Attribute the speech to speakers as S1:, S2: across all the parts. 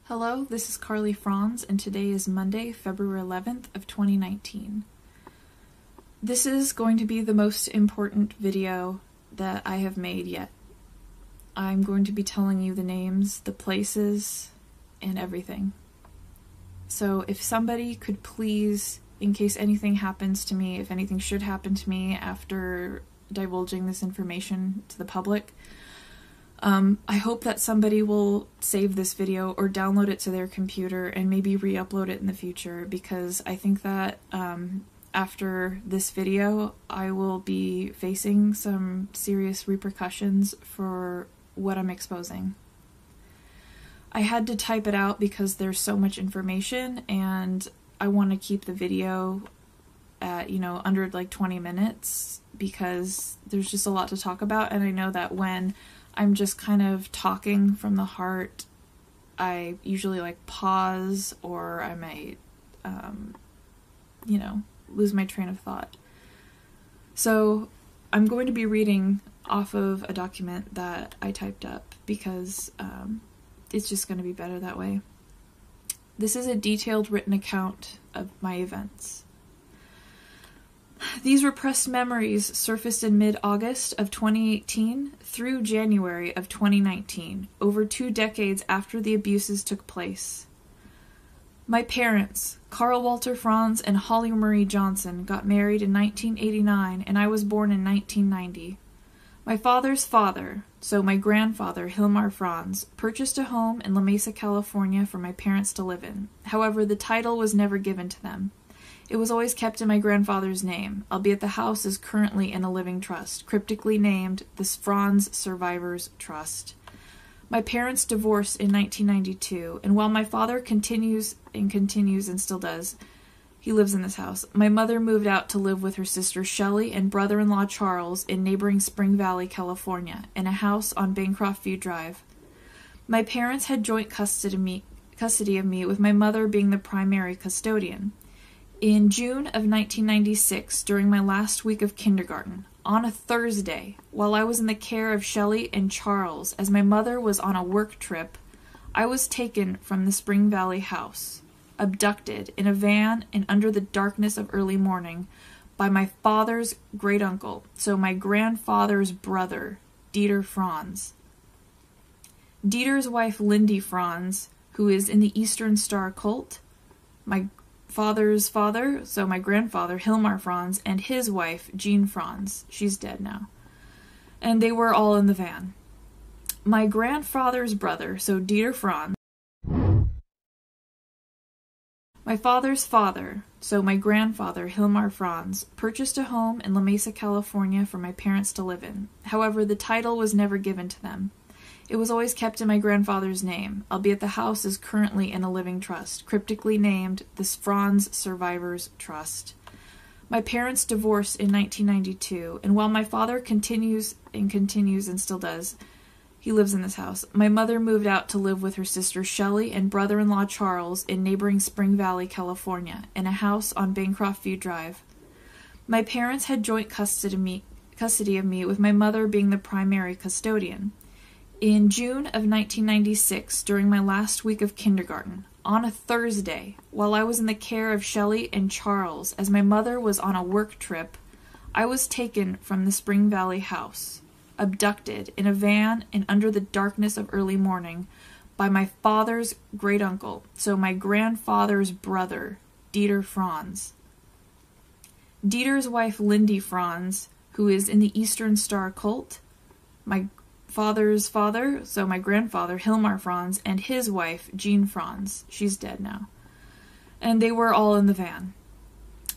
S1: Hello, this is Karly Franz, and today is Monday, February 11th of 2019. This is going to be the most important video that I have made yet. I'm going to be telling you the names, the places, and everything. So if somebody could please, in case anything happens to me, if anything should happen to me after divulging this information to the public, I hope that somebody will save this video or download it to their computer and maybe re-upload it in the future, because I think that after this video I will be facing some serious repercussions for what I'm exposing. I had to type it out because there's so much information and I want to keep the video at, under like 20 minutes because there's just a lot to talk about, and I know that when I'm just kind of talking from the heart, I usually pause, or I might, lose my train of thought. So I'm going to be reading off of a document that I typed up because it's just going to be better that way. This is a detailed written account of my events. These repressed memories surfaced in mid-August of 2018 through January of 2019, over 2 decades after the abuses took place. My parents, Karl Walter Franz and Holly Marie Johnson, got married in 1989, and I was born in 1990. My father's father, so my grandfather, Hilmar Franz, purchased a home in La Mesa, California for my parents to live in. However, the title was never given to them. It was always kept in my grandfather's name, albeit the house is currently in a living trust, cryptically named the Franz Survivors Trust. My parents divorced in 1992, and while my father continues and still does, he lives in this house, my mother moved out to live with her sister Shelley and brother-in-law Charles in neighboring Spring Valley, California, in a house on Bancroft View Drive. My parents had joint custody of me, with my mother being the primary custodian. In June of 1996, during my last week of kindergarten, on a Thursday, while I was in the care of Shelley and Charles as my mother was on a work trip, I was taken from the Spring Valley house, abducted in a van and under the darkness of early morning by my father's great-uncle, so my grandfather's brother, Dieter Franz. Dieter's wife, Lindy Franz, who is in the Eastern Star cult, my father's father, so my grandfather, Hilmar Franz, and his wife, Jean Franz. She's dead now. And they were all in the van. My grandfather's brother, so Dieter Franz. My father's father, so my grandfather, Hilmar Franz, purchased a home in La Mesa, California for my parents to live in. However, the title was never given to them. It was always kept in my grandfather's name, albeit the house is currently in a living trust, cryptically named the Franz Survivors Trust. My parents divorced in 1992, and while my father continues and still does, he lives in this house, my mother moved out to live with her sister Shelley and brother-in-law Charles in neighboring Spring Valley, California, in a house on Bancroft View Drive. My parents had joint custody of me, with my mother being the primary custodian. In June of 1996, during my last week of kindergarten, on a Thursday, while I was in the care of Shelley and Charles as my mother was on a work trip, I was taken from the Spring Valley house, abducted in a van and under the darkness of early morning by my father's great-uncle, so my grandfather's brother, Dieter Franz. Dieter's wife, Lindy Franz, who is in the Eastern Star cult, my father's father, so my grandfather, Hilmar Franz, and his wife, Jean Franz. She's dead now. And they were all in the van.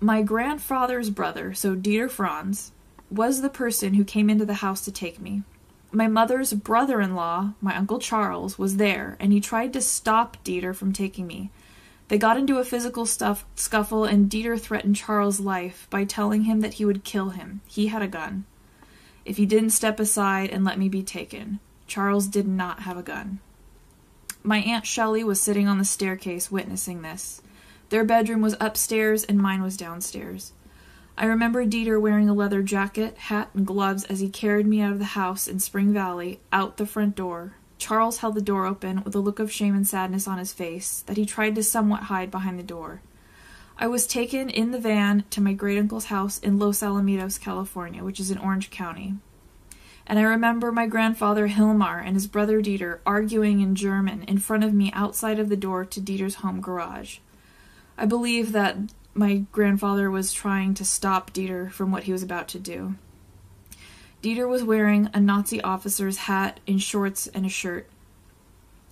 S1: My grandfather's brother, so Dieter Franz, was the person who came into the house to take me. My mother's brother-in-law, my Uncle Charles, was there, and he tried to stop Dieter from taking me. They got into a physical scuffle, and Dieter threatened Charles' life by telling him that he would kill him. He had a gun. If he didn't step aside and let me be taken. Charles did not have a gun. My Aunt Shelley was sitting on the staircase witnessing this. Their bedroom was upstairs and mine was downstairs. I remember Dieter wearing a leather jacket, hat, and gloves as he carried me out of the house in Spring Valley, out the front door, Charles held the door open with a look of shame and sadness on his face that he tried to somewhat hide behind the door. I was taken in the van to my great-uncle's house in Los Alamitos, California, which is in Orange County. And I remember my grandfather Hilmar and his brother Dieter arguing in German in front of me outside of the door to Dieter's home garage. I believe that my grandfather was trying to stop Dieter from what he was about to do. Dieter was wearing a Nazi officer's hat and shorts and a shirt.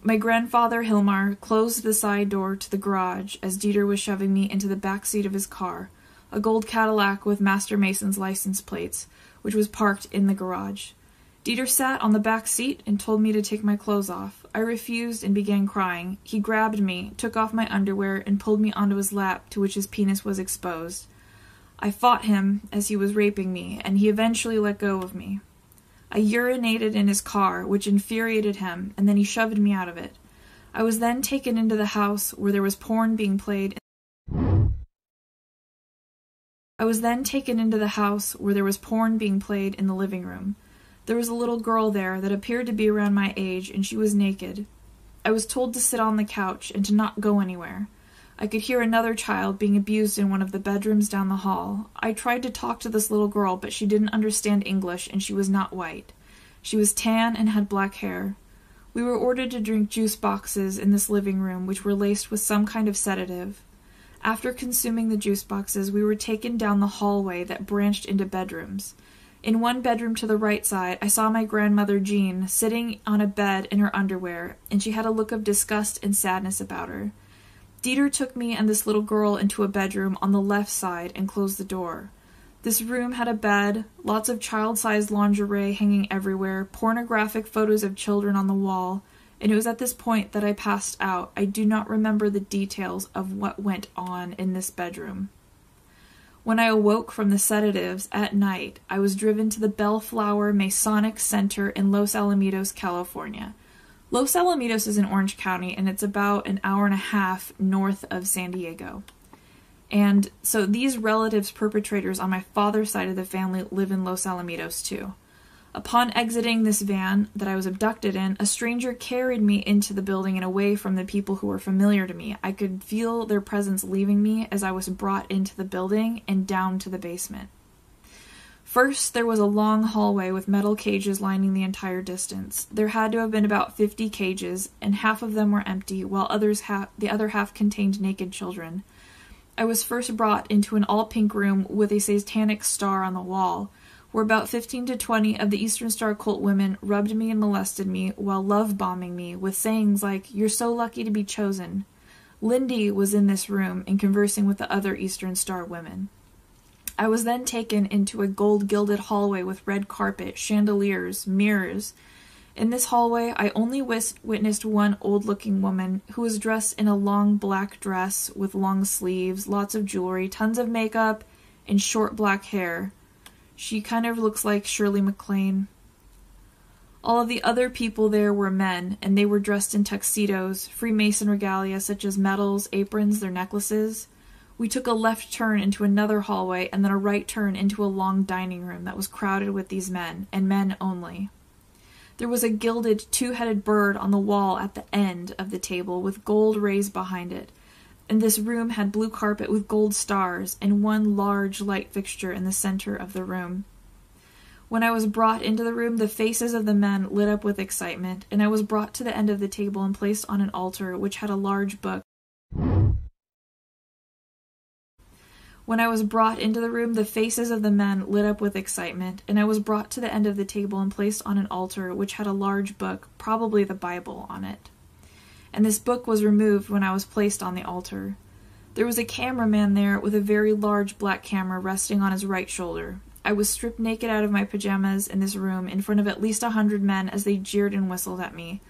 S1: My grandfather Hilmar closed the side door to the garage as Dieter was shoving me into the back seat of his car, a gold Cadillac with Master Mason's license plates, which was parked in the garage. Dieter sat on the back seat and told me to take my clothes off. I refused and began crying. He grabbed me, took off my underwear, and pulled me onto his lap, to which his penis was exposed. I fought him as he was raping me, and he eventually let go of me. I urinated in his car, which infuriated him, and then he shoved me out of it. I was then taken into the house where there was porn being played. In the living room. There was a little girl there that appeared to be around my age, and she was naked. I was told to sit on the couch and to not go anywhere. I could hear another child being abused in one of the bedrooms down the hall. I tried to talk to this little girl, but she didn't understand English, and she was not white. She was tan and had black hair. We were ordered to drink juice boxes in this living room, which were laced with some kind of sedative. After consuming the juice boxes, we were taken down the hallway that branched into bedrooms. In one bedroom to the right side, I saw my grandmother Jean sitting on a bed in her underwear, and she had a look of disgust and sadness about her. Dieter took me and this little girl into a bedroom on the left side and closed the door. This room had a bed, lots of child-sized lingerie hanging everywhere, pornographic photos of children on the wall, and it was at this point that I passed out. I do not remember the details of what went on in this bedroom. When I awoke from the sedatives at night, I was driven to the Bellflower Masonic Center in Los Alamitos, California. Los Alamitos is in Orange County, and it's about an hour and a half north of San Diego. And so these relatives perpetrators on my father's side of the family live in Los Alamitos too. Upon exiting this van that I was abducted in, a stranger carried me into the building and away from the people who were familiar to me. I could feel their presence leaving me as I was brought into the building and down to the basement. First, there was a long hallway with metal cages lining the entire distance. There had to have been about 50 cages, and half of them were empty, while the other half contained naked children. I was first brought into an all-pink room with a satanic star on the wall, where about 15 to 20 of the Eastern Star cult women rubbed me and molested me while love-bombing me with sayings like, "You're so lucky to be chosen." Lindy was in this room and conversing with the other Eastern Star women. I was then taken into a gold-gilded hallway with red carpet, chandeliers, mirrors. In this hallway, I only witnessed one old-looking woman who was dressed in a long black dress with long sleeves, lots of jewelry, tons of makeup, and short black hair. She kind of looks like Shirley MacLaine. All of the other people there were men, and they were dressed in tuxedos, Freemason regalia such as medals, aprons, their necklaces. We took a left turn into another hallway and then a right turn into a long dining room that was crowded with these men, and men only. There was a gilded two-headed bird on the wall at the end of the table with gold rays behind it, and this room had blue carpet with gold stars and one large light fixture in the center of the room. When I was brought into the room, the faces of the men lit up with excitement, and I was brought to the end of the table and placed on an altar which had a large book. When I was brought into the room, the faces of the men lit up with excitement, and I was brought to the end of the table and placed on an altar which had a large book, probably the Bible, on it. And this book was removed when I was placed on the altar. There was a cameraman there with a very large black camera resting on his right shoulder. I was stripped naked out of my pajamas in this room in front of at least 100 men as they jeered and whistled at me.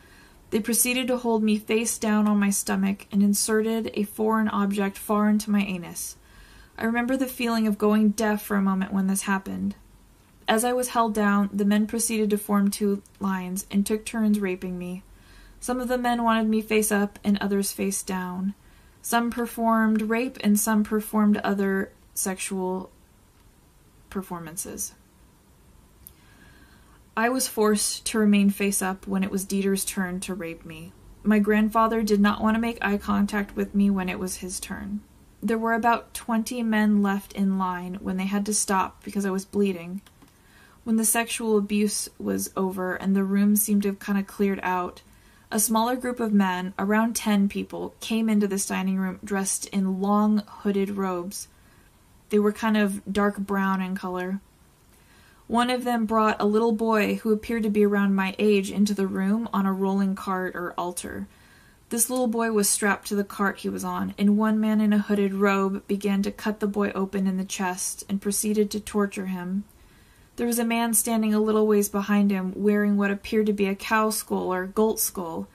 S1: They proceeded to hold me face down on my stomach and inserted a foreign object far into my anus. I remember the feeling of going deaf for a moment when this happened. As I was held down, the men proceeded to form two lines and took turns raping me. Some of the men wanted me face up and others face down. Some performed rape and some performed other sexual performances. I was forced to remain face up when it was Dieter's turn to rape me. My grandfather did not want to make eye contact with me when it was his turn. There were about 20 men left in line when they had to stop because I was bleeding. When the sexual abuse was over and the room seemed to have kind of cleared out, a smaller group of men, around 10 people, came into this dining room dressed in long hooded robes. They were kind of dark brown in color. One of them brought a little boy who appeared to be around my age into the room on a rolling cart or altar. This little boy was strapped to the cart he was on, and one man in a hooded robe began to cut the boy open in the chest and proceeded to torture him. There was a man standing a little ways behind him, wearing what appeared to be a cow skull or goat skull.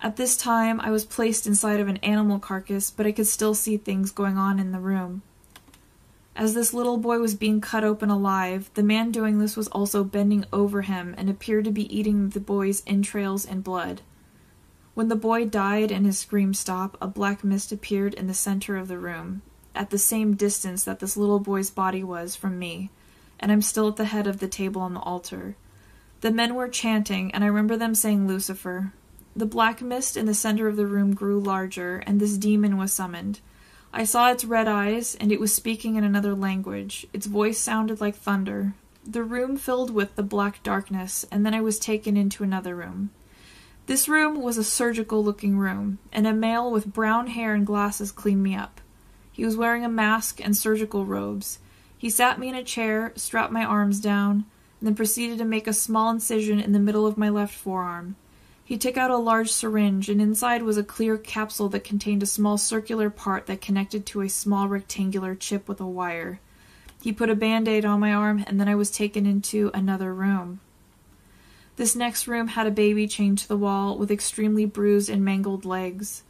S1: At this time, I was placed inside of an animal carcass, but I could still see things going on in the room. As this little boy was being cut open alive, the man doing this was also bending over him and appeared to be eating the boy's entrails and blood. When the boy died and his scream stopped, a black mist appeared in the center of the room, at the same distance that this little boy's body was from me, and I'm still at the head of the table on the altar. The men were chanting, and I remember them saying Lucifer. The black mist in the center of the room grew larger, and this demon was summoned. I saw its red eyes, and it was speaking in another language. Its voice sounded like thunder. The room filled with the black darkness, and then I was taken into another room. This room was a surgical-looking room, and a male with brown hair and glasses cleaned me up. He was wearing a mask and surgical robes. He sat me in a chair, strapped my arms down, and then proceeded to make a small incision in the middle of my left forearm. He took out a large syringe, and inside was a clear capsule that contained a small circular part that connected to a small rectangular chip with a wire. He put a Band-Aid on my arm, and then I was taken into another room. This next room had a baby chained to the wall with extremely bruised and mangled legs.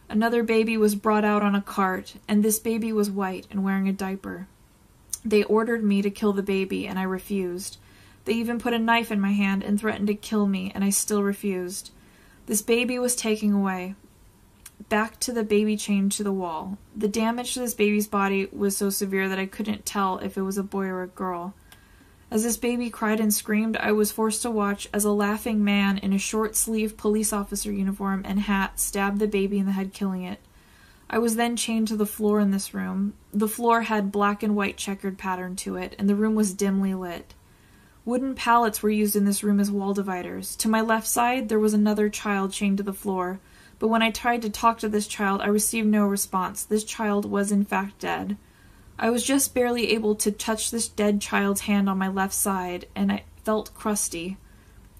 S1: Another baby was brought out on a cart, and this baby was white and wearing a diaper. They ordered me to kill the baby, and I refused. They even put a knife in my hand and threatened to kill me, and I still refused. This baby was taken away, back to the baby chained to the wall. The damage to this baby's body was so severe that I couldn't tell if it was a boy or a girl. As this baby cried and screamed, I was forced to watch as a laughing man in a short-sleeved police officer uniform and hat stabbed the baby in the head, killing it. I was then chained to the floor in this room. The floor had black and white checkered pattern to it, and the room was dimly lit. Wooden pallets were used in this room as wall dividers. To my left side, there was another child chained to the floor, but when I tried to talk to this child, I received no response. This child was in fact dead. I was just barely able to touch this dead child's hand on my left side, and I felt crusty.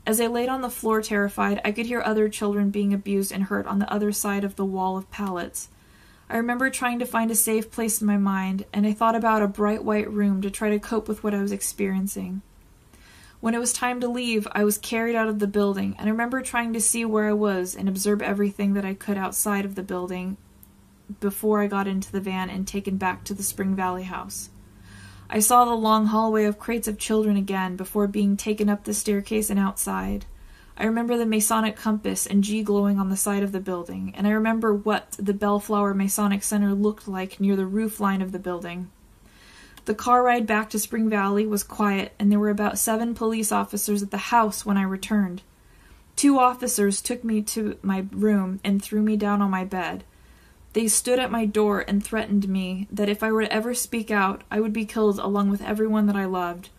S1: As I laid on the floor terrified, I could hear other children being abused and hurt on the other side of the wall of pallets. I remember trying to find a safe place in my mind, and I thought about a bright white room to try to cope with what I was experiencing. When it was time to leave, I was carried out of the building, and I remember trying to see where I was and observe everything that I could outside of the building before I got into the van and taken back to the Spring Valley house. I saw the long hallway of crates of children again before being taken up the staircase and outside. I remember the Masonic compass and G glowing on the side of the building, and I remember what the Bellflower Masonic Center looked like near the roof line of the building. The car ride back to Spring Valley was quiet, and there were about 7 police officers at the house when I returned. 2 officers took me to my room and threw me down on my bed. They stood at my door and threatened me that if I were to ever speak out, I would be killed along with everyone that I loved.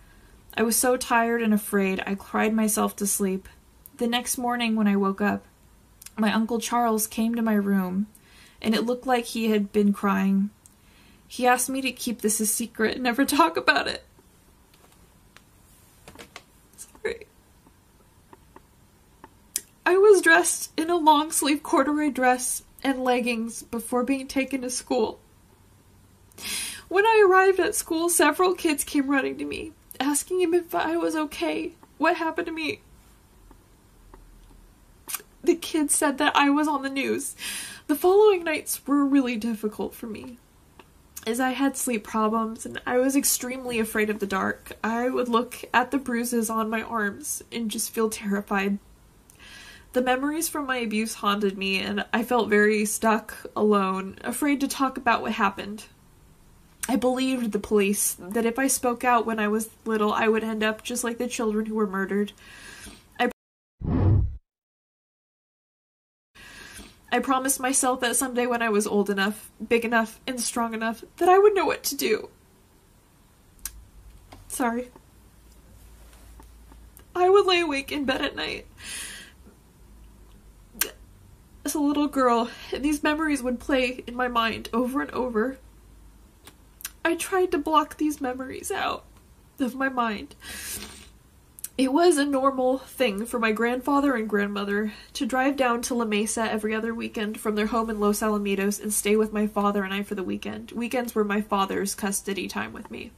S1: I was so tired and afraid, I cried myself to sleep. The next morning when I woke up, my Uncle Charles came to my room, and it looked like he had been crying. He asked me to keep this a secret and never talk about it. Sorry. I was dressed in a long-sleeve corduroy dress and leggings before being taken to school. When I arrived at school, several kids came running to me, asking him if I was okay. What happened to me? The kids said that I was on the news. The following nights were really difficult for me, as I had sleep problems and I was extremely afraid of the dark. I would look at the bruises on my arms and just feel terrified. The memories from my abuse haunted me, and I felt very stuck, alone, afraid to talk about what happened. I believed the police that if I spoke out when I was little, I would end up just like the children who were murdered. I promised myself that someday when I was old enough, big enough, and strong enough, that I would know what to do. Sorry. I would lay awake in bed at night as a little girl, and these memories would play in my mind over and over. I tried to block these memories out of my mind. It was a normal thing for my grandfather and grandmother to drive down to La Mesa every other weekend from their home in Los Alamitos and stay with my father and I for the weekend. Weekends were my father's custody time with me.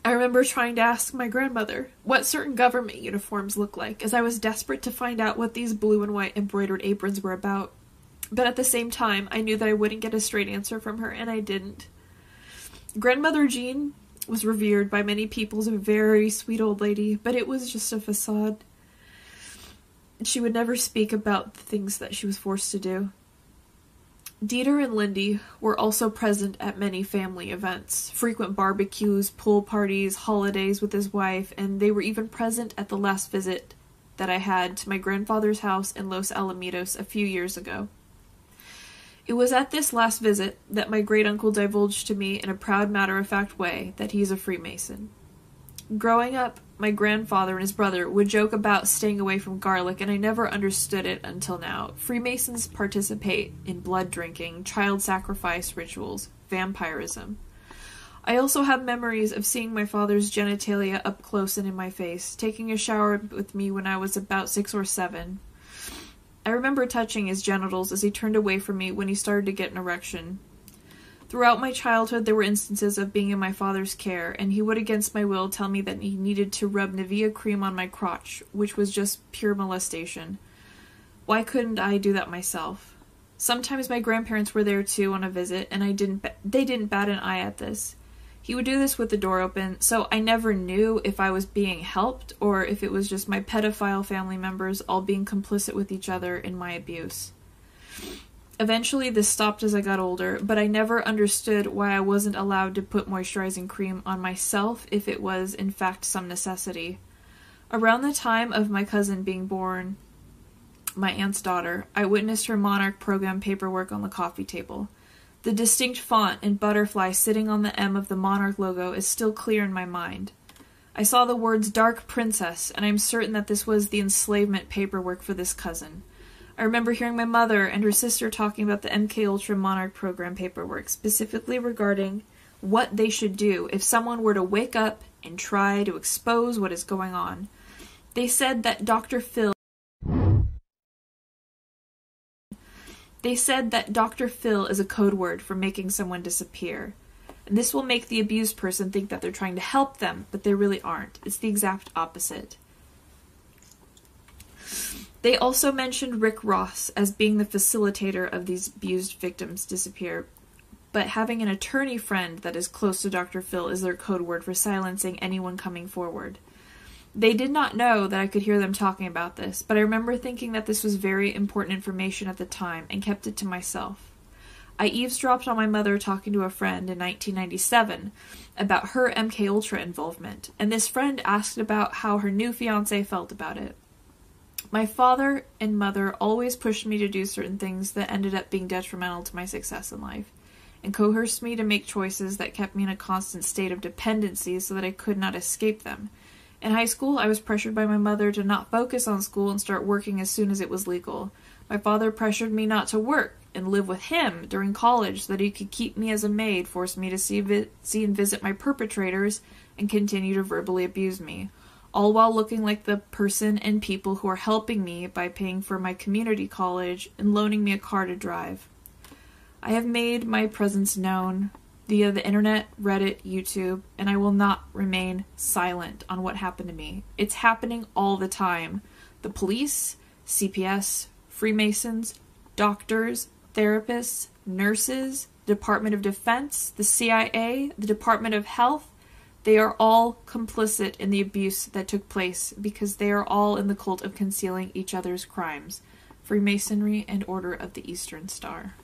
S1: I remember trying to ask my grandmother what certain government uniforms look like, as I was desperate to find out what these blue and white embroidered aprons were about. But at the same time, I knew that I wouldn't get a straight answer from her, and I didn't. Grandmother Jean was revered by many people as a very sweet old lady, but it was just a facade. She would never speak about the things that she was forced to do. Dieter and Lindy were also present at many family events, frequent barbecues, pool parties, holidays with his wife, and they were even present at the last visit that I had to my grandfather's house in Los Alamitos a few years ago. It was at this last visit that my great-uncle divulged to me in a proud matter-of-fact way that he's a Freemason. Growing up, my grandfather and his brother would joke about staying away from garlic, and I never understood it until now. Freemasons participate in blood drinking, child sacrifice rituals, vampirism. I also have memories of seeing my father's genitalia up close and in my face, taking a shower with me when I was about 6 or 7. I remember touching his genitals as he turned away from me when he started to get an erection. Throughout my childhood, there were instances of being in my father's care, and he would against my will tell me that he needed to rub Nivea cream on my crotch, which was just pure molestation. Why couldn't I do that myself? Sometimes my grandparents were there too on a visit, and they didn't bat an eye at this. He would do this with the door open, so I never knew if I was being helped or if it was just my pedophile family members all being complicit with each other in my abuse. Eventually this stopped as I got older, but I never understood why I wasn't allowed to put moisturizing cream on myself if it was in fact some necessity. Around the time of my cousin being born, my aunt's daughter, I witnessed her Monarch program paperwork on the coffee table. The distinct font and butterfly sitting on the M of the Monarch logo is still clear in my mind. I saw the words Dark Princess, and I'm certain that this was the enslavement paperwork for this cousin. I remember hearing my mother and her sister talking about the MKUltra Monarch program paperwork, specifically regarding what they should do if someone were to wake up and try to expose what is going on. They said that Dr. Phil is a code word for making someone disappear. And this will make the abused person think that they're trying to help them, but they really aren't. It's the exact opposite. They also mentioned Rick Ross as being the facilitator of these abused victims disappear, but having an attorney friend that is close to Dr. Phil is their code word for silencing anyone coming forward. They did not know that I could hear them talking about this, but I remember thinking that this was very important information at the time and kept it to myself. I eavesdropped on my mother talking to a friend in 1997 about her MKUltra involvement, and this friend asked about how her new fiancé felt about it. My father and mother always pushed me to do certain things that ended up being detrimental to my success in life, and coerced me to make choices that kept me in a constant state of dependency so that I could not escape them. In high school, I was pressured by my mother to not focus on school and start working as soon as it was legal. My father pressured me not to work and live with him during college so that he could keep me as a maid, forced me to see and visit my perpetrators, and continue to verbally abuse me, all while looking like the person and people who are helping me by paying for my community college and loaning me a car to drive. I have made my presence known via the internet, Reddit, YouTube, and I will not remain silent on what happened to me. It's happening all the time. The police, CPS, Freemasons, doctors, therapists, nurses, Department of Defense, the CIA, the Department of Health, they are all complicit in the abuse that took place because they are all in the cult of concealing each other's crimes. Freemasonry and Order of the Eastern Star.